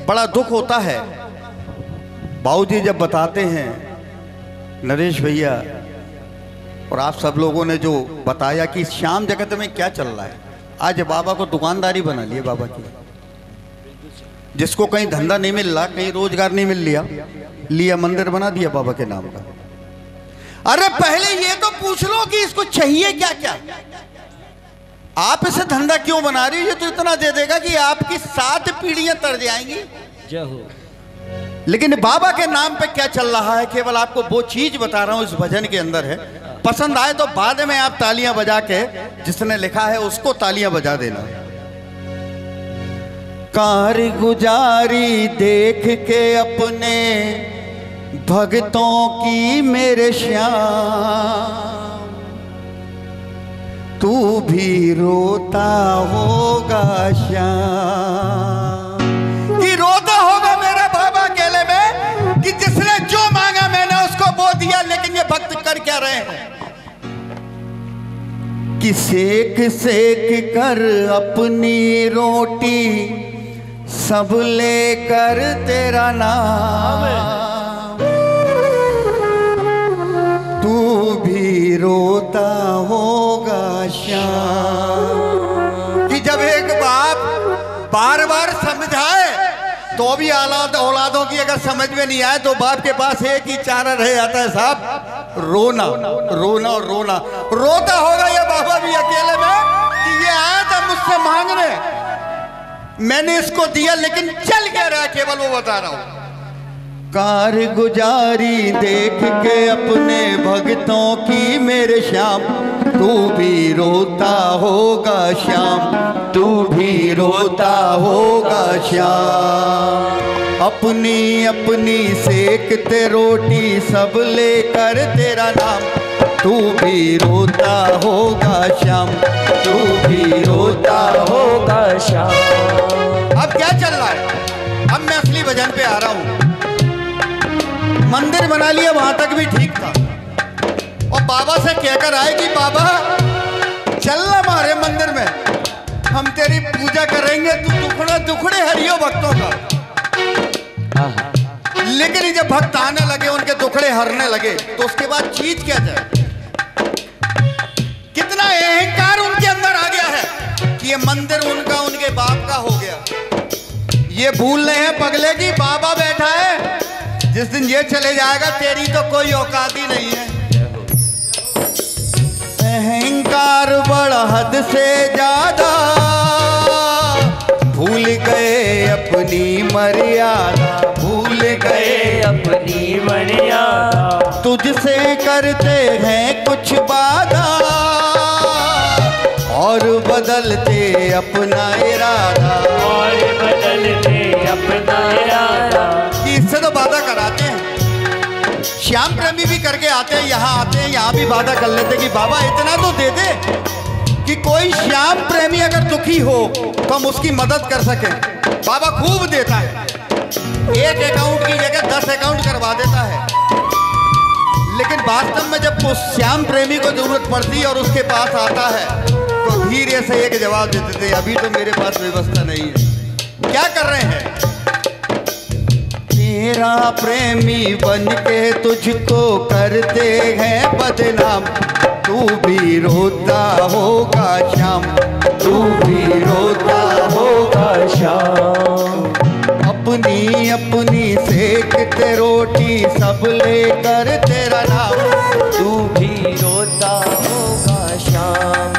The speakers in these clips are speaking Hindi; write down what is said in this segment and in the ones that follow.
बड़ा दुख होता है। बाबूजी जब बताते हैं, नरेश भैया और आप सब लोगों ने जो बताया कि श्याम जगत में क्या चल रहा है, आज बाबा को दुकानदारी बना लिए बाबा की। जिसको कहीं धंधा नहीं मिल रहा, कहीं रोजगार नहीं मिल लिया मंदिर बना दिया बाबा के नाम का। अरे पहले ये तो पूछ लो कि इसको चाहिए क्या क्या। आप इसे धंधा क्यों बना रही हो? ये तो इतना दे देगा कि आपकी 7 पीढ़ियां तर जाएंगी। जय हो। लेकिन बाबा के नाम पे क्या चल रहा है, केवल आपको वो चीज बता रहा हूं इस भजन के अंदर है। पसंद आए तो बाद में आप तालियां बजा के, जिसने लिखा है उसको तालियां बजा देना। कारगुजारी देख के अपने भक्तों की मेरे श्याम, तू भी रोता होगा श्याम। कि रोता होगा मेरे बाबा अकेले में कि जिसने जो मांगा मैंने उसको वो दिया, लेकिन ये भक्त कर क्या रहे हैं कि सेक सेक कर अपनी रोटी सब लेकर तेरा नाम, तू भी रोता होगा श्याम। कि जब एक बाप बार बार समझाए तो भी औलादों की अगर समझ में नहीं आए तो बाप के पास एक ही चारा रह जाता है साहब, रोना रोना और रोना। रोता होगा ये बाबा भी अकेले में कि ये आया था मुझसे मांगने, मैंने इसको दिया लेकिन चल क्या रहा, केवल वो बता रहा हूं। कारगुजारी देख के अपने भक्तों की मेरे श्याम, तू भी रोता होगा श्याम, तू भी रोता होगा श्याम। अपनी अपनी सेकते रोटी सब लेकर तेरा नाम, तू भी रोता होगा श्याम, तू भी रोता होगा श्याम। अब क्या चल रहा है? अब मैं असली भजन पे आ रहा हूं। मंदिर बना लिया, वहां तक भी ठीक था, और बाबा से कहकर आए कि बाबा चलना हमारे मंदिर में, हम तेरी पूजा करेंगे, तू दुखड़े हरियो भक्तों का। लेकिन जब भक्त आने लगे, उनके दुखड़े हरने लगे, तो उसके बाद चीज क्या जाए? कितना अहंकार उनके अंदर आ गया है कि ये मंदिर उनका, उनके बाप का हो गया। ये भूल रहे हैं पगले की बाबा बैठा है, जिस दिन ये चले जाएगा तेरी तो कोई औकात ही नहीं है। अहंकार बड़ा हद से ज्यादा, भूल गए अपनी मर्यादा, भूल गए अपनी मर्यादा। तुझसे करते हैं कुछ वादा और बदलते अपना इरादा, और बदलते अपना इरादा। कि इससे तो वादा कराते हैं, श्याम प्रेमी भी करके आते हैं, यहाँ आते हैं, यहाँ भी वादा कर लेते हैं कि बाबा इतना तो दे दे कि कोई श्याम प्रेमी अगर दुखी हो तो हम उसकी मदद कर सकें। बाबा खूब देता है, एक अकाउंट की जगह 10 अकाउंट करवा देता है। लेकिन वास्तव में जब उस श्याम प्रेमी को जरूरत पड़ती है और उसके पास आता है तो धीरे से एक जवाब देते थे, अभी तो मेरे पास व्यवस्था नहीं है। क्या कर रहे हैं? तेरा प्रेमी बन के तुझको करते हैं बदनाम, तू भी रोता होगा श्याम, तू भी रोता होगा श्याम। अपनी अपनी सेकते रोटी सब लेकर तेरा नाम, तू भी रोता होगा श्याम।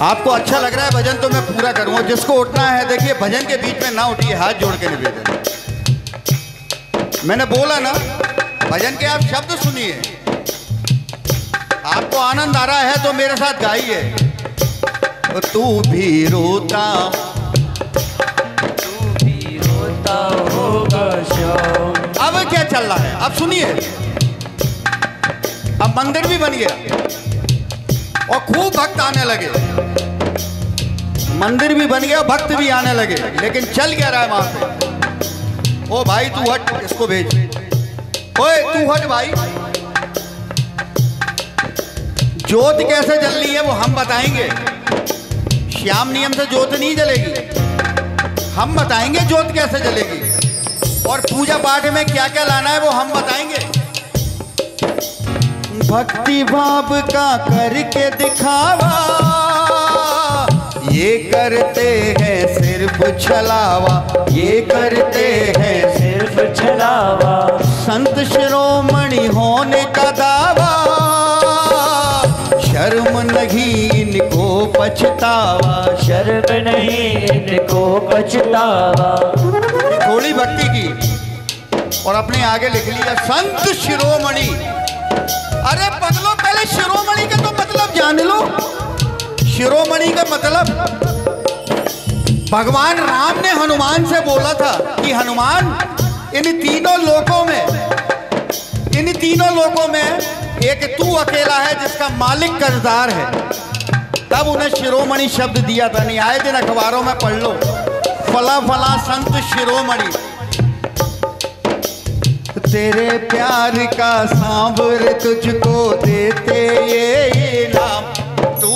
आपको अच्छा लग रहा है भजन तो मैं पूरा करूंगा। जिसको उठना है देखिए, भजन के बीच में ना उठिए, हाथ जोड़ के निवेदन। मैंने बोला ना, भजन के आप शब्द सुनिए, आपको आनंद आ रहा है तो मेरे साथ गाइए। तू भी रोता, तू भी रोता होगा श्याम। अब क्या चल रहा है? अब सुनिए। अब मंदिर भी बन गया और खूब भक्त आने लगे, मंदिर भी बन गया, भक्त भी आने लगे। लेकिन चल क्या रहा है वहां पे? ओ भाई तू हट, इसको भेज। ओए तू हट भाई। ज्योत कैसे जलनी है वो हम बताएंगे। श्याम नियम से ज्योत नहीं जलेगी। हम बताएंगे ज्योत कैसे जलेगी, और पूजा पाठ में क्या क्या लाना है वो हम बताएंगे। भक्ति भाव का करके दिखावा, ये करते हैं सिर्फ छलावा, ये करते हैं सिर्फ छलावा। संत शिरोमणि होने का दावा, शर्म नहीं इनको पछतावा, शर्म नहीं इनको पछतावा। थोड़ी भक्ति की और अपने आगे लिख लिया संत शिरोमणि। अरे पगलो, पहले शिरोमणि का तो मतलब जान लो। शिरोमणि का मतलब भगवान राम ने हनुमान से बोला था कि हनुमान, इन तीनों लोकों में एक तू अकेला है जिसका मालिक कर्जदार है। तब उन्हें शिरोमणि शब्द दिया था। नहीं आए दिन अखबारों में पढ़ लो, फला फला संत शिरोमणि। तेरे प्यार का सांवर तुझको देते ये इनाम। तू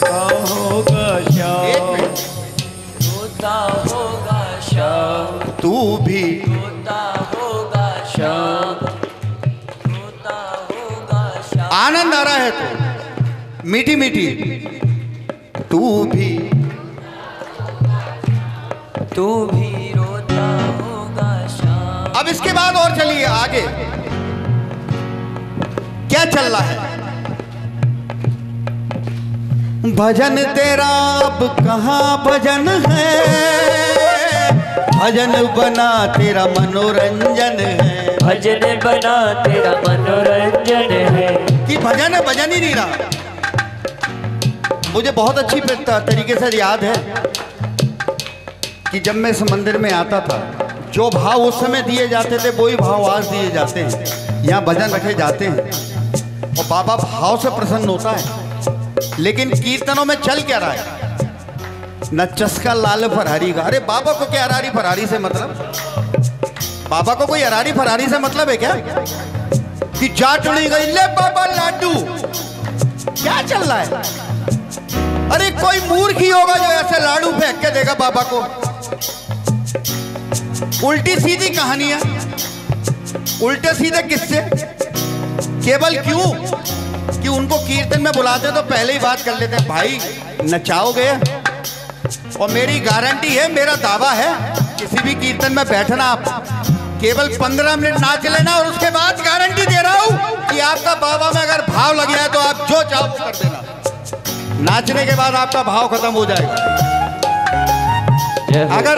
होगा शाम, होता होगा शाम, तू भी होता होगा शाम, होता होगा शाम। आनंद आ रहा है तो मीठी मीठी तू भी रोता होगा शाम। अब इसके बाद और चलिए आगे क्या चल रहा है। भजन तेरा अब कहाँ भजन है, भजन बना तेरा मनोरंजन है। भजन बना तेरा मनोरंजन है। कि भजन है, भजन ही नहीं रहा। मुझे बहुत अच्छी तरीके से याद है कि जब मैं इस मंदिर में आता था, जो भाव उस समय दिए जाते थे वही भाव आज दिए जाते हैं। यहाँ भजन रखे जाते हैं और बाबा भाव से प्रसन्न होता है। लेकिन कीर्तनों में चल क्या रहा है, न चस्का लाल फरहारी का। अरे बाबा को क्या अरारी फरहारी से मतलब, बाबा को कोई अरारी फरहारी से मतलब है क्या कि जा टुड़ी गई ले बाबा लाडू, क्या चल रहा है। अरे कोई मूर्ख ही होगा जो ऐसे लाडू फेंक के देगा बाबा को। उल्टी सीधी कहानियां, उल्टे सीधे किस्से। केवल क्यों कि उनको कीर्तन में बुलाते तो पहले ही बात कर लेते हैं, भाई नचाओगे। और मेरी गारंटी है, मेरा दावा है, किसी भी कीर्तन में बैठना आप केवल 15 मिनट नाच लेना, और उसके बाद गारंटी दे रहा हूं कि आपका बाबा में अगर भाव लग जाए तो आप जो चाहो कर देना। नाचने के बाद आपका भाव खत्म हो जाएगा। अगर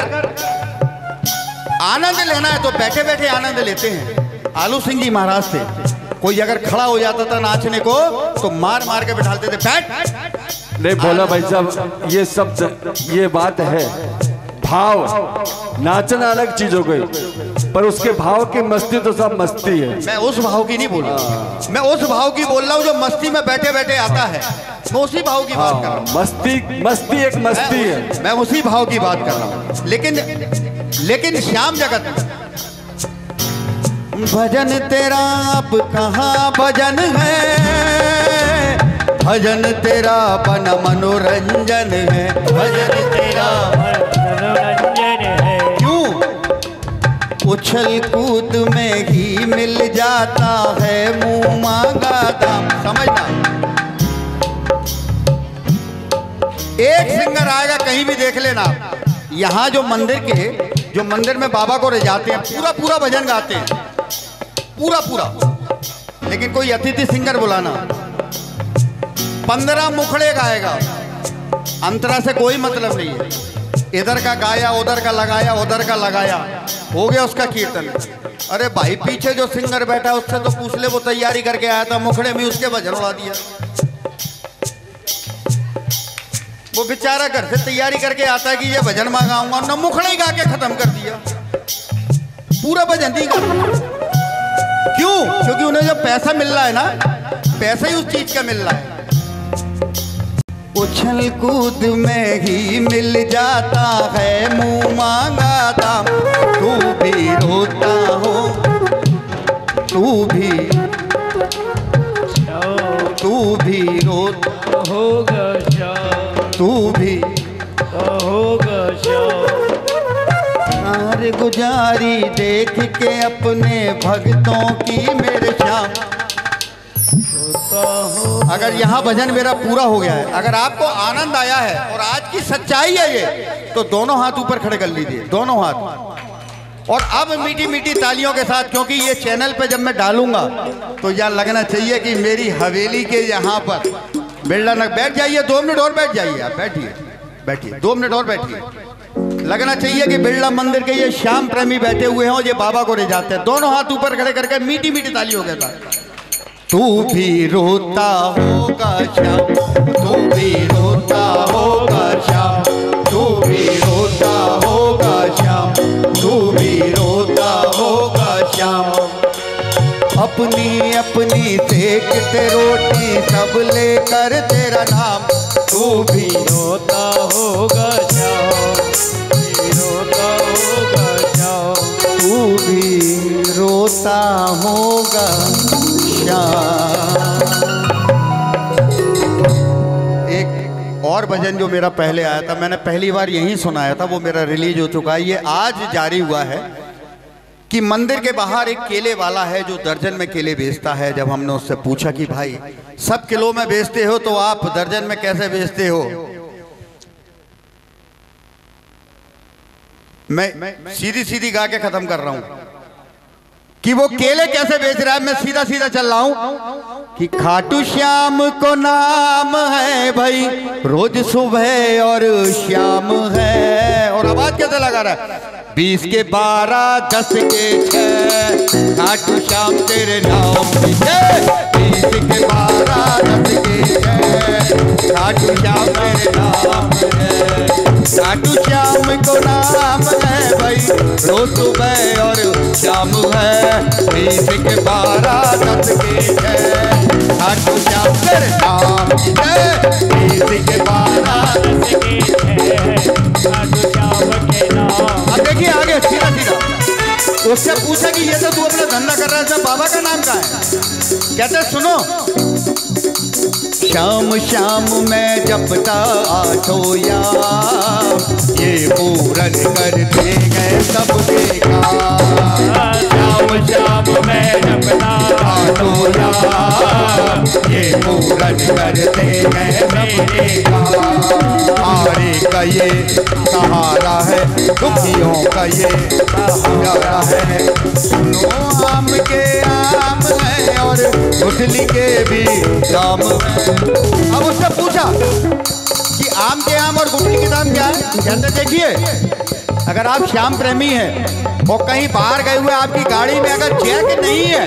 आनंद लेना है तो बैठे बैठे आनंद लेते हैं। आलू सिंह जी महाराज थे, कोई अगर खड़ा हो जाता था नाचने को तो मार मार के बैठाते थे, बैठ। नहीं बोला भाई साहब, ये बात है। भाव नाचना अलग चीज हो गई, पर उसके भाव की मस्ती तो सब मस्ती है। मैं उस भाव की नहीं बोल रहा, मैं उस भाव की बोल रहा हूँ जो मस्ती में बैठे बैठे आता है। मैं उसी भाव की बात कर रहा हूँ। मस्ती एक मस्ती है। मैं उसी भाव की बात कर रहा हूँ। लेकिन श्याम जगत में भजन तेरा अब कहाँ भजन है, भजन तेरा बना मनोरंजन है। भजन तेरा मनोरंजन है। क्यों उछल कूद में ही मिल जाता है मुंह मांगा दाम। समझना, एक सिंगर आएगा कहीं भी देख लेना। यहाँ जो मंदिर में बाबा को रिझाते हैं, पूरा भजन गाते हैं, पूरा। लेकिन कोई अतिथि सिंगर बुलाना, 15 मुखड़े गाएगा, अंतरा से कोई मतलब नहीं है। इधर का गाया, उधर का लगाया, उधर का लगाया, हो गया उसका कीर्तन। अरे भाई पीछे जो सिंगर बैठा उससे तो पूछ ले, वो तैयारी करके आया था, मुखड़े में उसके भजन उड़ा दिया। वो बेचारा घर से तैयारी करके आता है कि ये भजन गाऊंगा, न मुखड़े ही गा के खत्म कर दिया, पूरा भजन ही गा। क्यों? क्योंकि उन्हें जो पैसा मिल रहा है ना, पैसा ही उस चीज का मिल रहा है। उछल कूद में ही मिल जाता है मुंह मांगा दाम। तू भी रोता हो, तू भी रोता होगा शाम, तू भी होगा शाम। नार गुजारी देख के अपने भक्तों की मेरे श्याम। अगर यहाँ भजन मेरा पूरा हो गया है, अगर आपको आनंद आया है और आज की सच्चाई है ये, तो दोनों हाथ ऊपर खड़े कर लीजिए, दोनों हाथ। और अब मीठी मीठी तालियों के साथ, क्योंकि ये चैनल पे जब मैं डालूंगा तो यह लगना चाहिए कि मेरी हवेली के यहाँ पर बिरला नगर। बैठ जाइए 2 मिनट और बैठ जाइए, आप बैठिए बैठिए 2 मिनट और बैठिए। लगना चाहिए कि बिरला मंदिर के ये श्याम प्रेमी बैठे हुए हैं और ये बाबा को ले जाते हैं। दोनों हाथ ऊपर खड़े करके मीठी मीठी तालियों के साथ। तू भी रोता होगा श्याम, तू भी रोता होगा श्याम, तू भी रोता होगा श्याम, तू भी रोता होगा श्याम। अपनी अपनी सेकते रोटी सब लेकर तेरा नाम। तू भी रोता होगा श्याम, रोता होगा श्याम, तू भी रोता होगा श्याम। एक और भजन जो मेरा पहले आया था, मैंने पहली बार यहीं सुनाया था, वो मेरा रिलीज हो चुका है। ये आज जारी हुआ है कि मंदिर के बाहर एक केले वाला है जो दर्जन में केले बेचता है। जब हमने उससे पूछा कि भाई सब किलो में बेचते हो तो आप दर्जन में कैसे बेचते हो, मैं सीधी सीधी गा के खत्म कर रहा हूं कि वो केले कैसे बेच रहा है। मैं सीधा सीधा चल रहा हूं कि खाटू श्याम को नाम है भाई, रोज सुबह और शाम है। और आवाज कैसे लगा रहा है, 20 के 12 10 के 6 खाटू श्याम तेरे नाम की जय। 20 के 12 10 के 6 खाटू श्याम तेरे नाम है। खाटू श्याम को नाम है भाई, रोज सुबह और शाम है। 20 के 12 10 के 6 खाटू श्याम तेरे नाम की जय। 20 के 12 10 के 6 खाटू श्याम के नाम। अब देखिए आगे सीधा सीधा उससे पूछा कि ये तो तू अपना धंधा कर रहा है, बाबा का नाम कहाँ है? कहते सुनो, श्याम श्याम मैं जपता आठो याम, ये पूरन करते हैं सबके काम। श्याम श्याम मैं जपता आठो याम, ये पूरन करते हैं सबके काम। आरे का ये सहारा है, दुखियों का ये सहारा है। सुनो आम के आम है और गुठली के भी दाम है। अब उससे पूछा कि आम के आम और गुठली के दाम क्या है? कहते देखिए, अगर आप श्याम प्रेमी हैं और कहीं बाहर गए हुए आपकी गाड़ी में अगर जैक नहीं है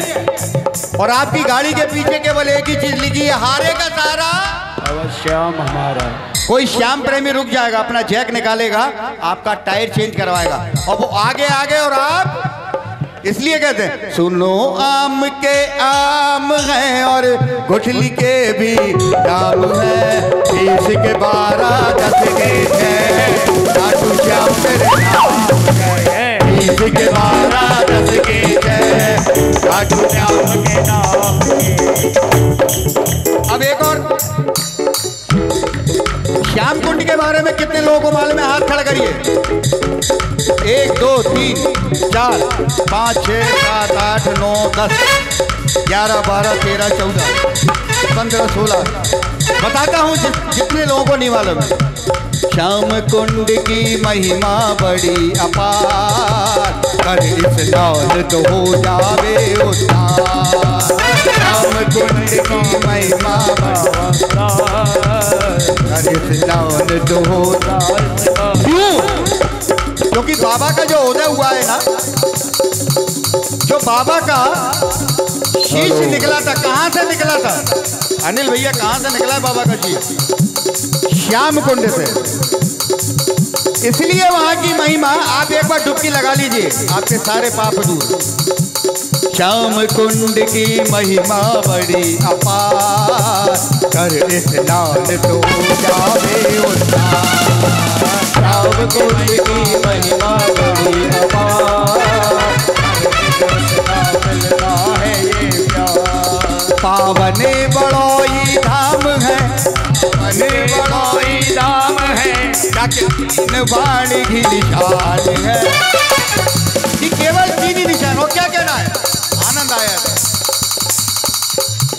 और आपकी गाड़ी के पीछे केवल एक ही चीज लिखी है, हारे का सारा श्याम हमारा, कोई श्याम प्रेमी रुक जाएगा, अपना जैक निकालेगा, आपका टायर चेंज करवाएगा और वो आगे आगे और आप। इसलिए कहते हैं सुनो आम के आम है और गुठली के भी दाम है। 20 के 12 10 के 6 खाटू श्याम तेरे नाम है। 20 के 12 10 के 6 खाटू श्याम के नाम। अब एक और, श्याम कुंड के बारे में कितने लोगों को मालूम है? हाथ खड़ा करिए। 1 2 3 4 5 6 7 8 9 10 11 12 13 14 15 16 बताता हूँ जितने लोगों को नहीं मालूम है। श्याम कुंड की महिमा बड़ी अपार, कर स्नान तो हो जावे उद्धार। श्याम कुंड की महिमा बड़ी अपार, कर स्नान तो हो जावे। क्यों? क्योंकि बाबा का जो उदय हुआ है ना, जो बाबा का शीश निकला था, कहाँ से निकला था अनिल भैया? कहाँ से निकला है बाबा का शीश? श्याम कुंड से। इसलिए वहां की महिमा, आप एक बार डुबकी लगा लीजिए, आपके सारे पाप दूर। श्याम कुंड की महिमा बड़ी अपार, कर स्नान तो जावे उद्धार। श्याम कुंड की महिमा बड़ी अपार, है ये प्यार। पावने बड़ोई धाम है, पावने बड़ोई धाम है, जाके बाण की निशान है।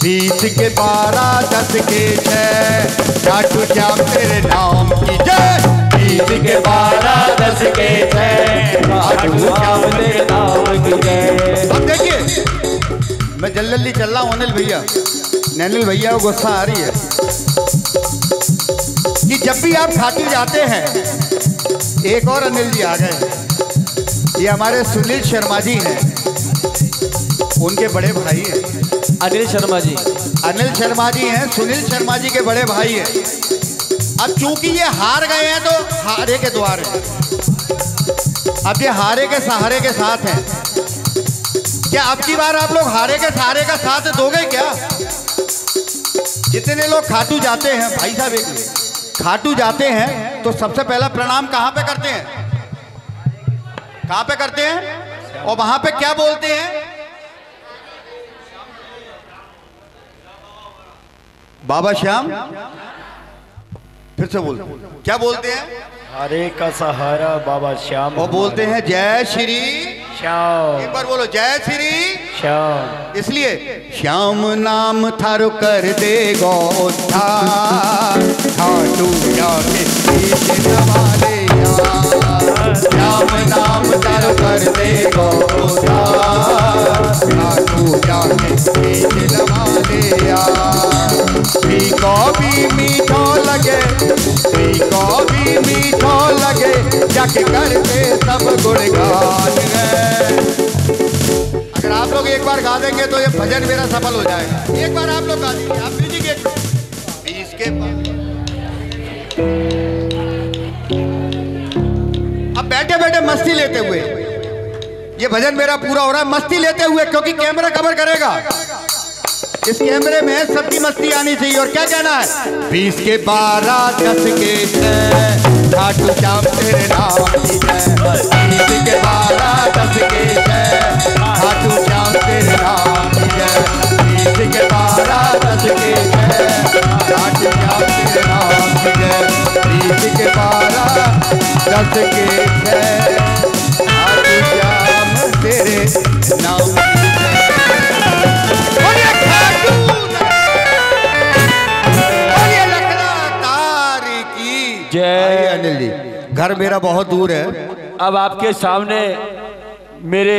20 के 12 10 के 6 खाटू श्याम तेरे नाम की जय। 20 के 12 10 के 6 खाटू श्याम तेरे नाम की जय। अब देखिए मैं जल्दी चल रहा हूँ अनिल भैया, नैनिल भैया को गुस्सा आ रही है कि जब भी आप खाटू जाते हैं। एक और अनिल जी आ गए, ये हमारे सुनील शर्मा जी हैं, उनके बड़े भाई हैं। अनिल शर्मा जी, अनिल शर्मा जी हैं, सुनील शर्मा जी के बड़े भाई हैं। अब चूंकि ये हार गए हैं तो हारे के द्वार हैं, अब ये हारे के सहारे के साथ हैं। क्या अब की बार आप लोग हारे के सहारे का साथ दोगे क्या? जितने लोग खाटू जाते हैं भाई साहब, एक खाटू जाते हैं तो सबसे पहला प्रणाम कहाँ पे करते हैं? कहाँ पे करते हैं? और वहां पे क्या बोलते हैं? बाबा श्याम, फिर से बोल, क्या बोलते हैं? हरे का सहारा बाबा श्याम। और बोलते हैं जय श्री श्याम। एक बार बोलो जय श्री श्याम। इसलिए श्याम नाम थारो कर देगो उद्धार, खाटू जाके पीछे नवाले यार। श्याम नाम थारो कर देगो उद्धार, खाटू जाके पीछे नवाले यार। पीको भी मीठो लगे, पीको भी मीठो लगे, जाके करते सब गुणगान है। अगर आप लोग एक बार गा देंगे तो ये भजन मेरा सफल हो जाएगा। एक बार आप लोग गा दीजिए, आप दीजिए 20 के अब बैठे बैठे मस्ती लेते हुए ये भजन मेरा पूरा हो रहा है, मस्ती लेते हुए, क्योंकि कैमरा कवर करेगा। इस कैमरे में सबकी मस्ती आनी चाहिए। और क्या कहना है? 20 के 12 10 के 6 खाटू श्याम तेरे नाम की जय। 20 के 12 10 के 6 खाटू श्याम तेरे नाम की जय। 20 के 12 10 के 6 खाटू श्याम तेरे नाम की जय। 20 के 12 10 के 6 खाटू श्याम तेरे नाम की जय। जय। अनिल जी, घर मेरा बहुत दूर है। अब आपके सामने मेरे